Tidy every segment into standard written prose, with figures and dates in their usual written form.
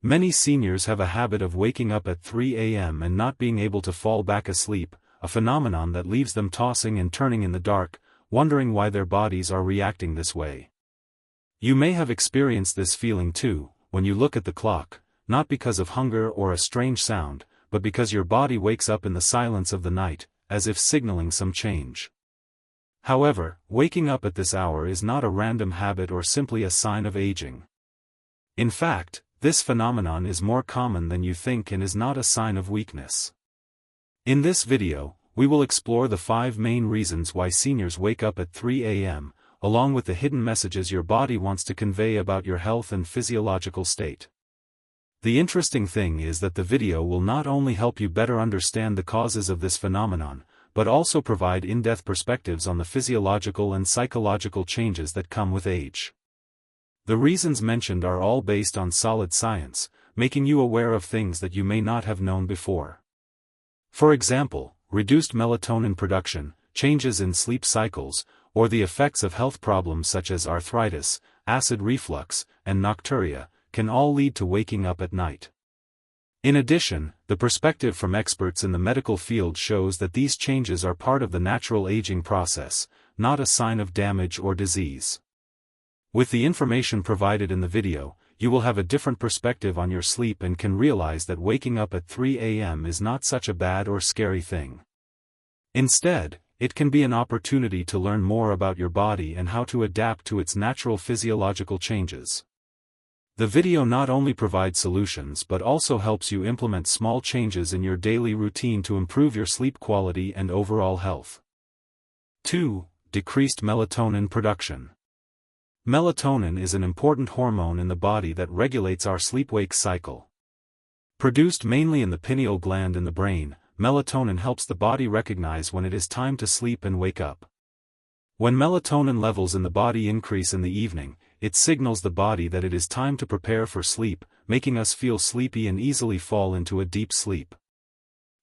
Many seniors have a habit of waking up at 3 a.m. and not being able to fall back asleep, a phenomenon that leaves them tossing and turning in the dark, wondering why their bodies are reacting this way. You may have experienced this feeling too, when you look at the clock, not because of hunger or a strange sound, but because your body wakes up in the silence of the night, as if signaling some change. However, waking up at this hour is not a random habit or simply a sign of aging. In fact, this phenomenon is more common than you think and is not a sign of weakness. In this video, we will explore the 5 main reasons why seniors wake up at 3 a.m., along with the hidden messages your body wants to convey about your health and physiological state. The interesting thing is that the video will not only help you better understand the causes of this phenomenon, but also provide in-depth perspectives on the physiological and psychological changes that come with age. The reasons mentioned are all based on solid science, making you aware of things that you may not have known before. For example, reduced melatonin production, changes in sleep cycles, or the effects of health problems such as arthritis, acid reflux, and nocturia, can all lead to waking up at night. In addition, the perspective from experts in the medical field shows that these changes are part of the natural aging process, not a sign of damage or disease. With the information provided in the video, you will have a different perspective on your sleep and can realize that waking up at 3 a.m. is not such a bad or scary thing. Instead, it can be an opportunity to learn more about your body and how to adapt to its natural physiological changes. The video not only provides solutions but also helps you implement small changes in your daily routine to improve your sleep quality and overall health. 2. Decreased melatonin production. Melatonin is an important hormone in the body that regulates our sleep-wake cycle. Produced mainly in the pineal gland in the brain, melatonin helps the body recognize when it is time to sleep and wake up. When melatonin levels in the body increase in the evening, it signals the body that it is time to prepare for sleep, making us feel sleepy and easily fall into a deep sleep.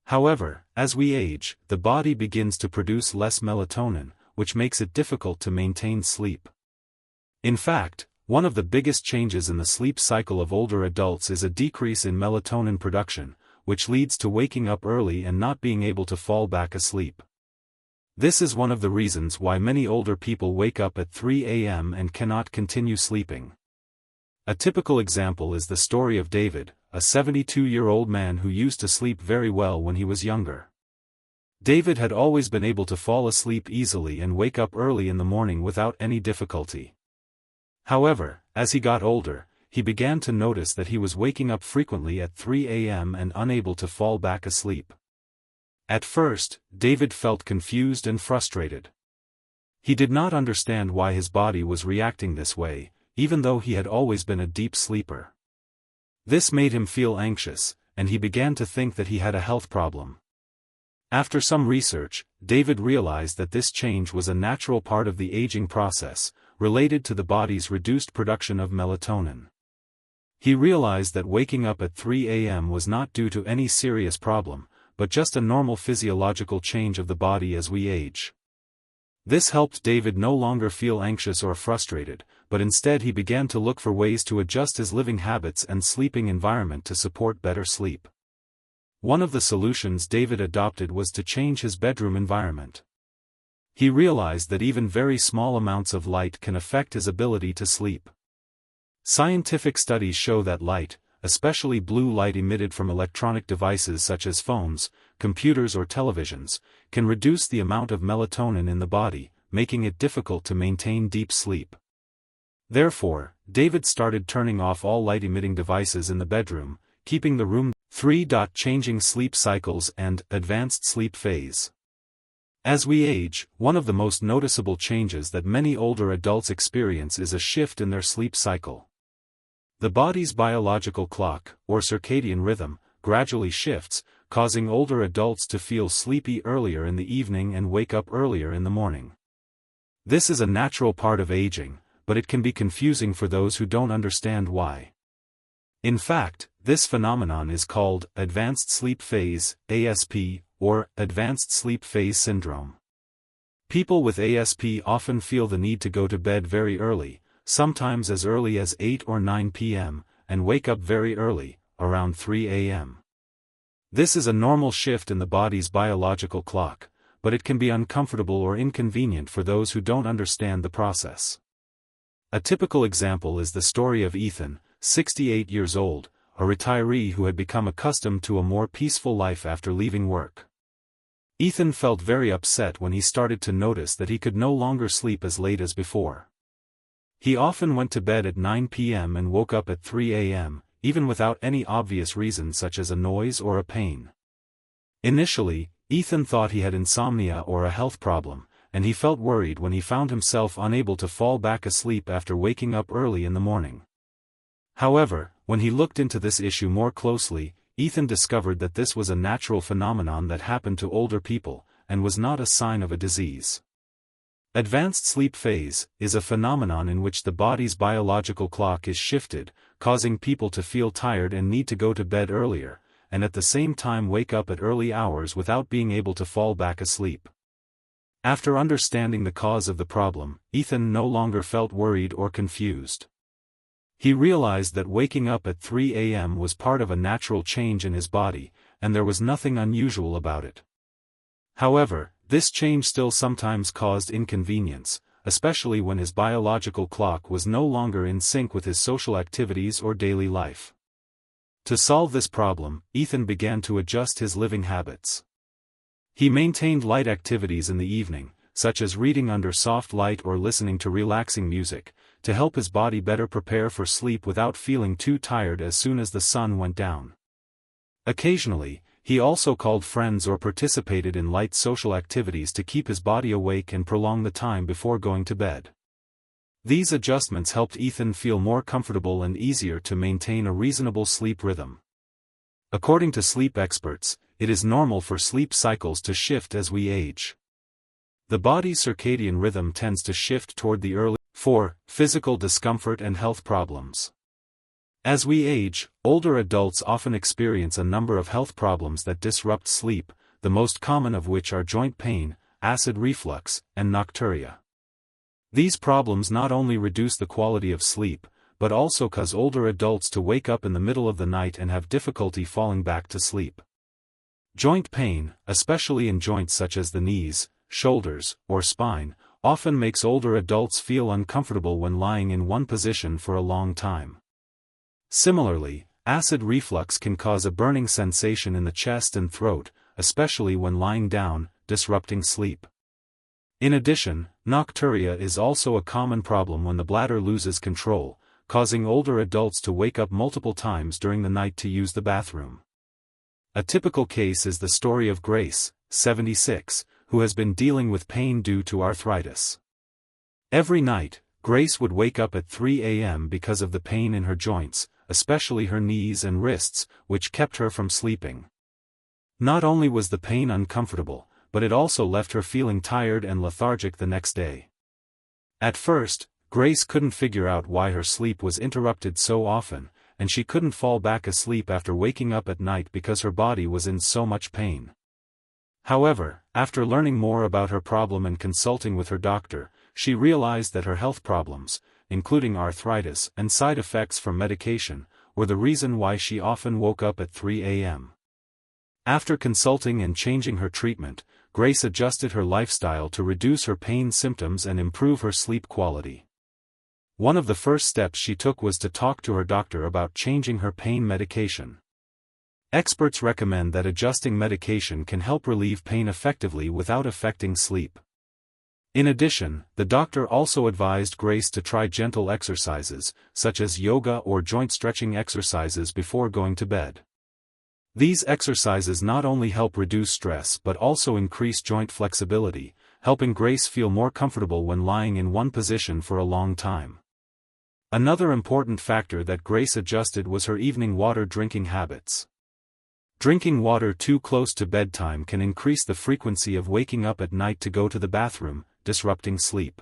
However, as we age, the body begins to produce less melatonin, which makes it difficult to maintain sleep. In fact, one of the biggest changes in the sleep cycle of older adults is a decrease in melatonin production, which leads to waking up early and not being able to fall back asleep. This is one of the reasons why many older people wake up at 3 a.m. and cannot continue sleeping. A typical example is the story of David, a 72-year-old man who used to sleep very well when he was younger. David had always been able to fall asleep easily and wake up early in the morning without any difficulty. However, as he got older, he began to notice that he was waking up frequently at 3 a.m. and unable to fall back asleep. At first, David felt confused and frustrated. He did not understand why his body was reacting this way, even though he had always been a deep sleeper. This made him feel anxious, and he began to think that he had a health problem. After some research, David realized that this change was a natural part of the aging process, related to the body's reduced production of melatonin. He realized that waking up at 3 a.m. was not due to any serious problem, but just a normal physiological change of the body as we age. This helped David no longer feel anxious or frustrated, but instead he began to look for ways to adjust his living habits and sleeping environment to support better sleep. One of the solutions David adopted was to change his bedroom environment. He realized that even very small amounts of light can affect his ability to sleep. Scientific studies show that light, especially blue light emitted from electronic devices such as phones, computers or televisions, can reduce the amount of melatonin in the body, making it difficult to maintain deep sleep. Therefore, David started turning off all light-emitting devices in the bedroom, keeping the room. 3. Changing sleep cycles and advanced sleep phase. As we age, one of the most noticeable changes that many older adults experience is a shift in their sleep cycle. The body's biological clock, or circadian rhythm, gradually shifts, causing older adults to feel sleepy earlier in the evening and wake up earlier in the morning. This is a natural part of aging, but it can be confusing for those who don't understand why. In fact, this phenomenon is called advanced sleep phase, ASP, or advanced sleep phase syndrome. People with ASP often feel the need to go to bed very early, sometimes as early as 8 or 9 p.m., and wake up very early, around 3 a.m. This is a normal shift in the body's biological clock, but it can be uncomfortable or inconvenient for those who don't understand the process. A typical example is the story of Ethan, 68 years old, a retiree who had become accustomed to a more peaceful life after leaving work. Ethan felt very upset when he started to notice that he could no longer sleep as late as before. He often went to bed at 9 p.m. and woke up at 3 a.m., even without any obvious reason such as a noise or a pain. Initially, Ethan thought he had insomnia or a health problem, and he felt worried when he found himself unable to fall back asleep after waking up early in the morning. However, when he looked into this issue more closely, Ethan discovered that this was a natural phenomenon that happened to older people, and was not a sign of a disease. Advanced sleep phase is a phenomenon in which the body's biological clock is shifted, causing people to feel tired and need to go to bed earlier, and at the same time wake up at early hours without being able to fall back asleep. After understanding the cause of the problem, Ethan no longer felt worried or confused. He realized that waking up at 3 a.m. was part of a natural change in his body, and there was nothing unusual about it. However, this change still sometimes caused inconvenience, especially when his biological clock was no longer in sync with his social activities or daily life. To solve this problem, Ethan began to adjust his living habits. He maintained light activities in the evening, such as reading under soft light or listening to relaxing music, to help his body better prepare for sleep without feeling too tired as soon as the sun went down. Occasionally, he also called friends or participated in light social activities to keep his body awake and prolong the time before going to bed. These adjustments helped Ethan feel more comfortable and easier to maintain a reasonable sleep rhythm. According to sleep experts, it is normal for sleep cycles to shift as we age. The body's circadian rhythm tends to shift toward the early. 4. Physical discomfort and health problems. As we age, older adults often experience a number of health problems that disrupt sleep, the most common of which are joint pain, acid reflux, and nocturia. These problems not only reduce the quality of sleep, but also cause older adults to wake up in the middle of the night and have difficulty falling back to sleep. Joint pain, especially in joints such as the knees, shoulders, or spine, often makes older adults feel uncomfortable when lying in one position for a long time. Similarly, acid reflux can cause a burning sensation in the chest and throat, especially when lying down, disrupting sleep. In addition, nocturia is also a common problem when the bladder loses control, causing older adults to wake up multiple times during the night to use the bathroom. A typical case is the story of Grace, 76, who has been dealing with pain due to arthritis. Every night, Grace would wake up at 3 a.m. because of the pain in her joints, especially her knees and wrists, which kept her from sleeping. Not only was the pain uncomfortable, but it also left her feeling tired and lethargic the next day. At first, Grace couldn't figure out why her sleep was interrupted so often, and she couldn't fall back asleep after waking up at night because her body was in so much pain. However, after learning more about her problem and consulting with her doctor, she realized that her health problems, including arthritis and side effects from medication, were the reason why she often woke up at 3 a.m. After consulting and changing her treatment, Grace adjusted her lifestyle to reduce her pain symptoms and improve her sleep quality. One of the first steps she took was to talk to her doctor about changing her pain medication. Experts recommend that adjusting medication can help relieve pain effectively without affecting sleep. In addition, the doctor also advised Grace to try gentle exercises, such as yoga or joint stretching exercises before going to bed. These exercises not only help reduce stress but also increase joint flexibility, helping Grace feel more comfortable when lying in one position for a long time. Another important factor that Grace adjusted was her evening water drinking habits. Drinking water too close to bedtime can increase the frequency of waking up at night to go to the bathroom, disrupting sleep.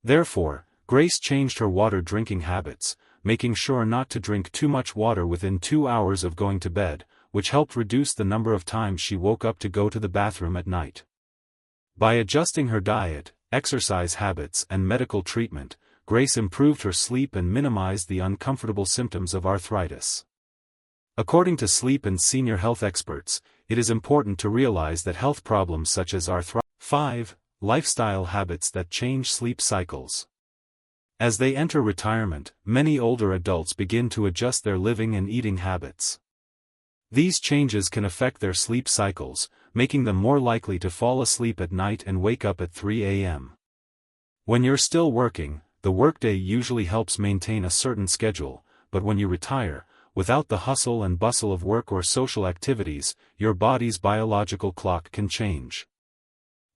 Therefore, Grace changed her water drinking habits, making sure not to drink too much water within 2 hours of going to bed, which helped reduce the number of times she woke up to go to the bathroom at night. By adjusting her diet, exercise habits and medical treatment, Grace improved her sleep and minimized the uncomfortable symptoms of arthritis. According to sleep and senior health experts, it is important to realize that health problems such as arthritis. 5. Lifestyle habits that change sleep cycles. As they enter retirement, many older adults begin to adjust their living and eating habits. These changes can affect their sleep cycles, making them more likely to fall asleep at night and wake up at 3 a.m. When you're still working, the workday usually helps maintain a certain schedule, but when you retire, without the hustle and bustle of work or social activities, your body's biological clock can change.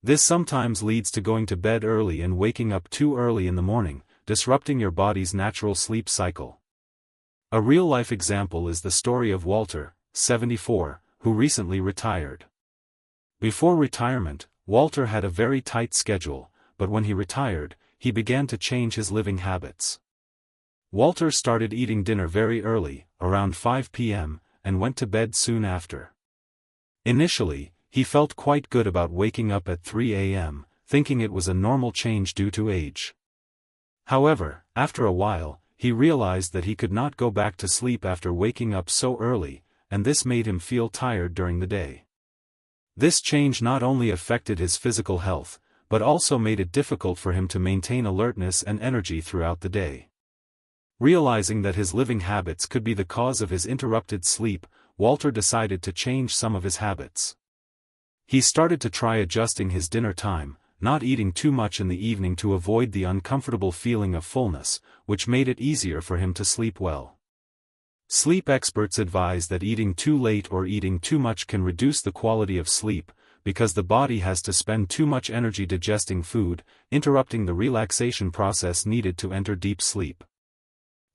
This sometimes leads to going to bed early and waking up too early in the morning, disrupting your body's natural sleep cycle. A real-life example is the story of Walter, 74, who recently retired. Before retirement, Walter had a very tight schedule, but when he retired, he began to change his living habits. Walter started eating dinner very early, around 5 p.m., and went to bed soon after. Initially, he felt quite good about waking up at 3 a.m., thinking it was a normal change due to age. However, after a while, he realized that he could not go back to sleep after waking up so early, and this made him feel tired during the day. This change not only affected his physical health, but also made it difficult for him to maintain alertness and energy throughout the day. Realizing that his living habits could be the cause of his interrupted sleep, Walter decided to change some of his habits. He started to try adjusting his dinner time, not eating too much in the evening to avoid the uncomfortable feeling of fullness, which made it easier for him to sleep well. Sleep experts advise that eating too late or eating too much can reduce the quality of sleep, because the body has to spend too much energy digesting food, interrupting the relaxation process needed to enter deep sleep.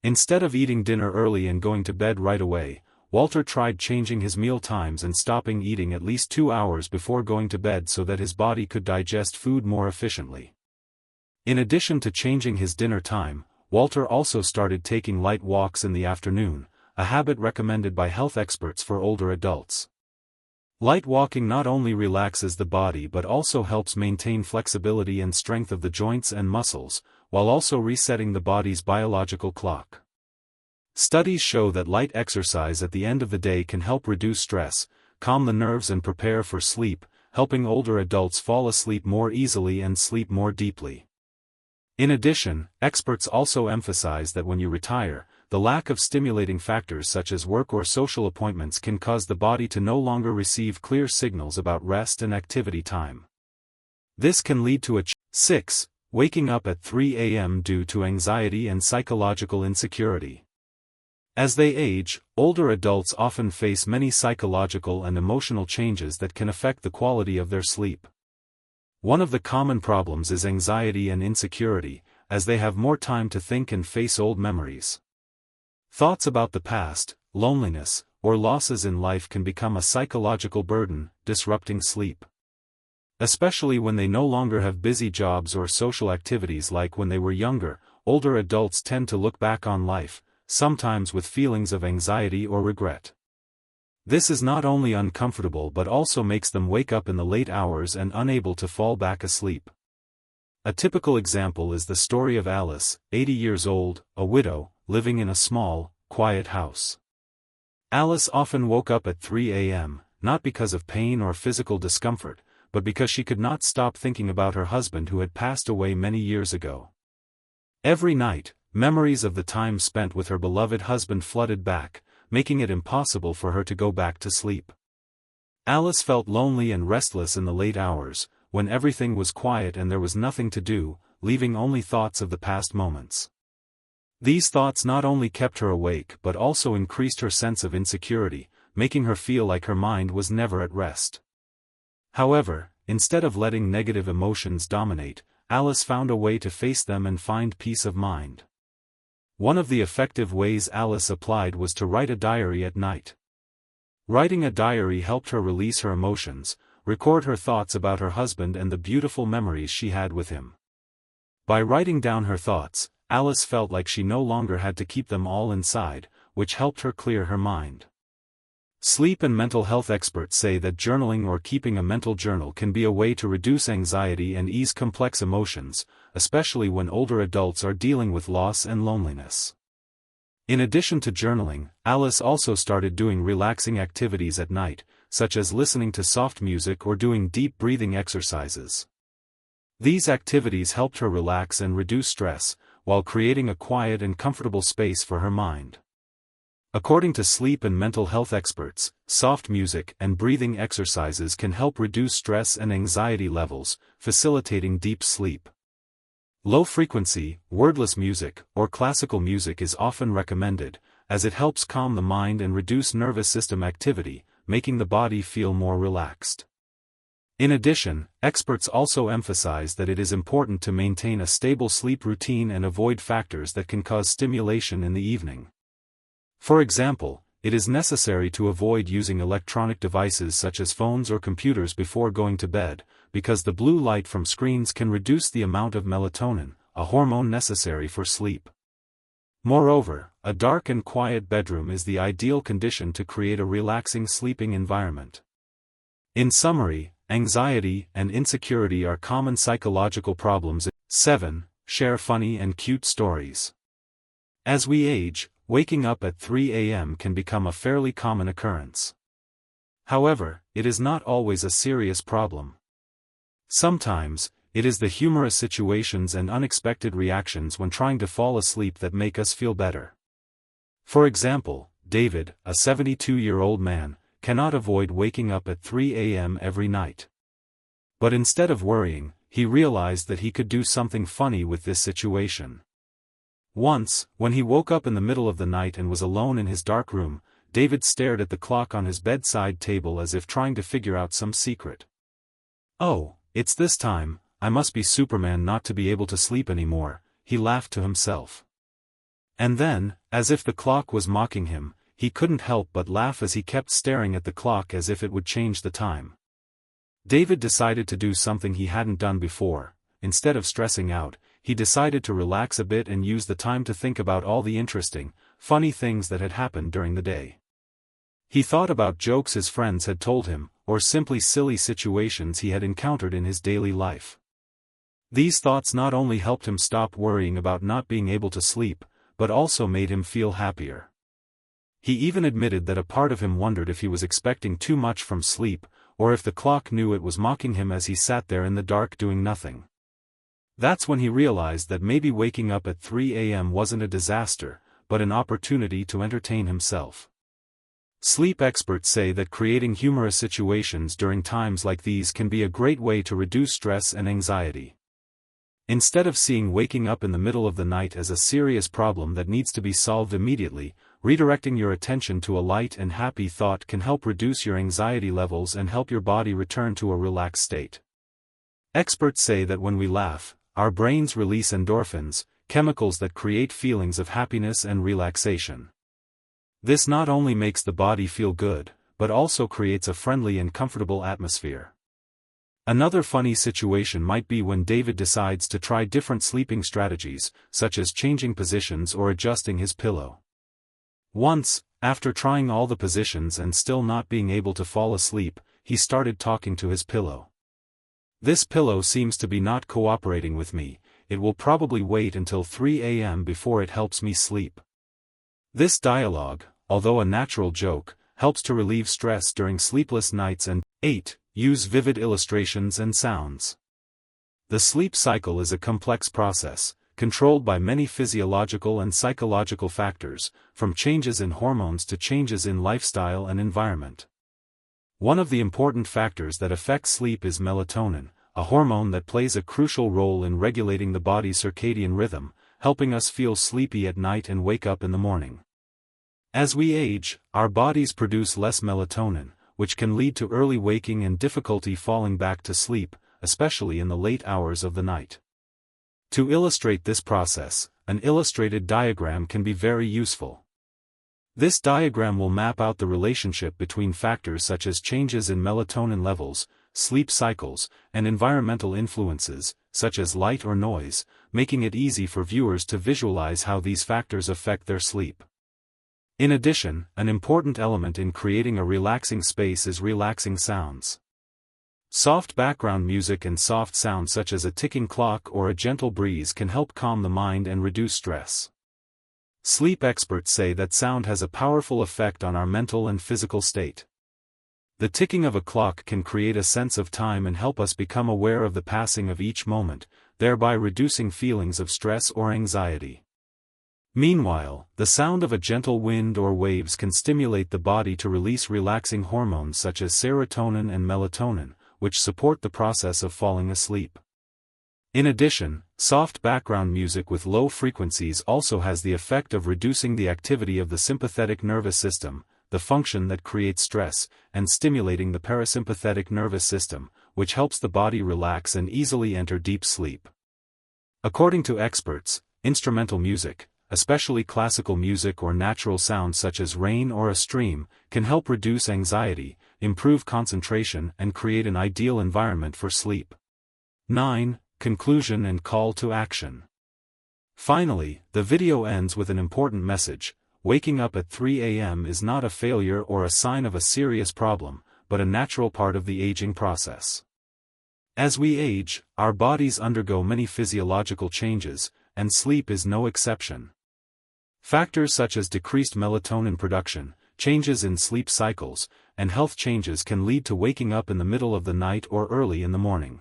Instead of eating dinner early and going to bed right away, Walter tried changing his meal times and stopping eating at least 2 hours before going to bed so that his body could digest food more efficiently. In addition to changing his dinner time, Walter also started taking light walks in the afternoon, a habit recommended by health experts for older adults. Light walking not only relaxes the body but also helps maintain flexibility and strength of the joints and muscles, while also resetting the body's biological clock. Studies show that light exercise at the end of the day can help reduce stress, calm the nerves and prepare for sleep, helping older adults fall asleep more easily and sleep more deeply. In addition, experts also emphasize that when you retire, the lack of stimulating factors such as work or social appointments can cause the body to no longer receive clear signals about rest and activity time. This can lead to 6. Waking up at 3 a.m. due to anxiety and psychological insecurity. As they age, older adults often face many psychological and emotional changes that can affect the quality of their sleep. One of the common problems is anxiety and insecurity, as they have more time to think and face old memories. Thoughts about the past, loneliness, or losses in life can become a psychological burden, disrupting sleep. Especially when they no longer have busy jobs or social activities like when they were younger, older adults tend to look back on life, sometimes with feelings of anxiety or regret. This is not only uncomfortable but also makes them wake up in the late hours and unable to fall back asleep. A typical example is the story of Alice, 80 years old, a widow, living in a small, quiet house. Alice often woke up at 3 a.m., not because of pain or physical discomfort, but because she could not stop thinking about her husband who had passed away many years ago. Every night, memories of the time spent with her beloved husband flooded back, making it impossible for her to go back to sleep. Alice felt lonely and restless in the late hours, when everything was quiet and there was nothing to do, leaving only thoughts of the past moments. These thoughts not only kept her awake but also increased her sense of insecurity, making her feel like her mind was never at rest. However, instead of letting negative emotions dominate, Alice found a way to face them and find peace of mind. One of the effective ways Alice applied was to write a diary at night. Writing a diary helped her release her emotions, record her thoughts about her husband and the beautiful memories she had with him. By writing down her thoughts, Alice felt like she no longer had to keep them all inside, which helped her clear her mind. Sleep and mental health experts say that journaling or keeping a mental journal can be a way to reduce anxiety and ease complex emotions, especially when older adults are dealing with loss and loneliness. In addition to journaling, Alice also started doing relaxing activities at night, such as listening to soft music or doing deep breathing exercises. These activities helped her relax and reduce stress, while creating a quiet and comfortable space for her mind. According to sleep and mental health experts, soft music and breathing exercises can help reduce stress and anxiety levels, facilitating deep sleep. Low-frequency, wordless music, or classical music is often recommended, as it helps calm the mind and reduce nervous system activity, making the body feel more relaxed. In addition, experts also emphasize that it is important to maintain a stable sleep routine and avoid factors that can cause stimulation in the evening. For example, it is necessary to avoid using electronic devices such as phones or computers before going to bed, because the blue light from screens can reduce the amount of melatonin, a hormone necessary for sleep. Moreover, a dark and quiet bedroom is the ideal condition to create a relaxing sleeping environment. In summary, anxiety and insecurity are common psychological problems. 7. Share funny and cute stories. As we age, waking up at 3 a.m. can become a fairly common occurrence. However, it is not always a serious problem. Sometimes, it is the humorous situations and unexpected reactions when trying to fall asleep that make us feel better. For example, David, a 72-year-old man, cannot avoid waking up at 3 a.m. every night. But instead of worrying, he realized that he could do something funny with this situation. Once, when he woke up in the middle of the night and was alone in his dark room, David stared at the clock on his bedside table as if trying to figure out some secret. "Oh, it's this time, I must be Superman not to be able to sleep anymore," he laughed to himself. And then, as if the clock was mocking him, he couldn't help but laugh as he kept staring at the clock as if it would change the time. David decided to do something he hadn't done before. Instead of stressing out, he decided to relax a bit and use the time to think about all the interesting, funny things that had happened during the day. He thought about jokes his friends had told him, or simply silly situations he had encountered in his daily life. These thoughts not only helped him stop worrying about not being able to sleep, but also made him feel happier. He even admitted that a part of him wondered if he was expecting too much from sleep, or if the clock knew it was mocking him as he sat there in the dark doing nothing. That's when he realized that maybe waking up at 3 a.m. wasn't a disaster, but an opportunity to entertain himself. Sleep experts say that creating humorous situations during times like these can be a great way to reduce stress and anxiety. Instead of seeing waking up in the middle of the night as a serious problem that needs to be solved immediately, redirecting your attention to a light and happy thought can help reduce your anxiety levels and help your body return to a relaxed state. Experts say that when we laugh, our brains release endorphins, chemicals that create feelings of happiness and relaxation. This not only makes the body feel good, but also creates a friendly and comfortable atmosphere. Another funny situation might be when David decides to try different sleeping strategies, such as changing positions or adjusting his pillow. Once, after trying all the positions and still not being able to fall asleep, he started talking to his pillow. "This pillow seems to be not cooperating with me, it will probably wait until 3 a.m. before it helps me sleep." This dialogue, although a natural joke, helps to relieve stress during sleepless nights. And 8. Use vivid illustrations and sounds. The sleep cycle is a complex process, controlled by many physiological and psychological factors, from changes in hormones to changes in lifestyle and environment. One of the important factors that affects sleep is melatonin, a hormone that plays a crucial role in regulating the body's circadian rhythm, helping us feel sleepy at night and wake up in the morning. As we age, our bodies produce less melatonin, which can lead to early waking and difficulty falling back to sleep, especially in the late hours of the night. To illustrate this process, an illustrated diagram can be very useful. This diagram will map out the relationship between factors such as changes in melatonin levels, sleep cycles, and environmental influences, such as light or noise, making it easy for viewers to visualize how these factors affect their sleep. In addition, an important element in creating a relaxing space is relaxing sounds. Soft background music and soft sounds such as a ticking clock or a gentle breeze can help calm the mind and reduce stress. Sleep experts say that sound has a powerful effect on our mental and physical state. The ticking of a clock can create a sense of time and help us become aware of the passing of each moment, thereby reducing feelings of stress or anxiety. Meanwhile, the sound of a gentle wind or waves can stimulate the body to release relaxing hormones such as serotonin and melatonin, which support the process of falling asleep. In addition, soft background music with low frequencies also has the effect of reducing the activity of the sympathetic nervous system, the function that creates stress, and stimulating the parasympathetic nervous system, which helps the body relax and easily enter deep sleep. According to experts, instrumental music, especially classical music or natural sounds such as rain or a stream, can help reduce anxiety, improve concentration and create an ideal environment for sleep. 9. Conclusion and call to action. Finally, the video ends with an important message: waking up at 3 a.m. is not a failure or a sign of a serious problem, but a natural part of the aging process. As we age, our bodies undergo many physiological changes, and sleep is no exception. Factors such as decreased melatonin production, changes in sleep cycles, and health changes can lead to waking up in the middle of the night or early in the morning.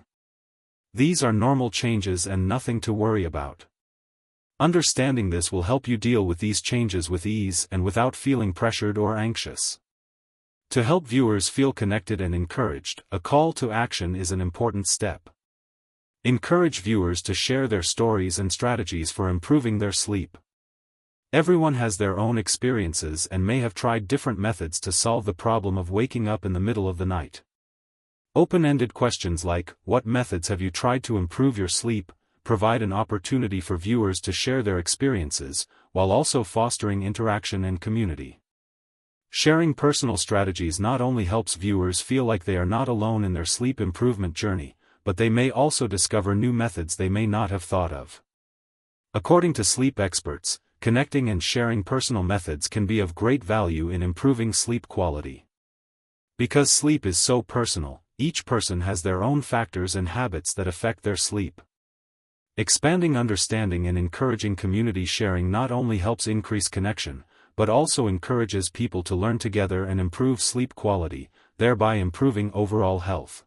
These are normal changes and nothing to worry about. Understanding this will help you deal with these changes with ease and without feeling pressured or anxious. To help viewers feel connected and encouraged, a call to action is an important step. Encourage viewers to share their stories and strategies for improving their sleep. Everyone has their own experiences and may have tried different methods to solve the problem of waking up in the middle of the night. Open-ended questions like, "What methods have you tried to improve your sleep?" provide an opportunity for viewers to share their experiences, while also fostering interaction and community. Sharing personal strategies not only helps viewers feel like they are not alone in their sleep improvement journey, but they may also discover new methods they may not have thought of. According to sleep experts, connecting and sharing personal methods can be of great value in improving sleep quality. Because sleep is so personal, each person has their own factors and habits that affect their sleep. Expanding understanding and encouraging community sharing not only helps increase connection, but also encourages people to learn together and improve sleep quality, thereby improving overall health.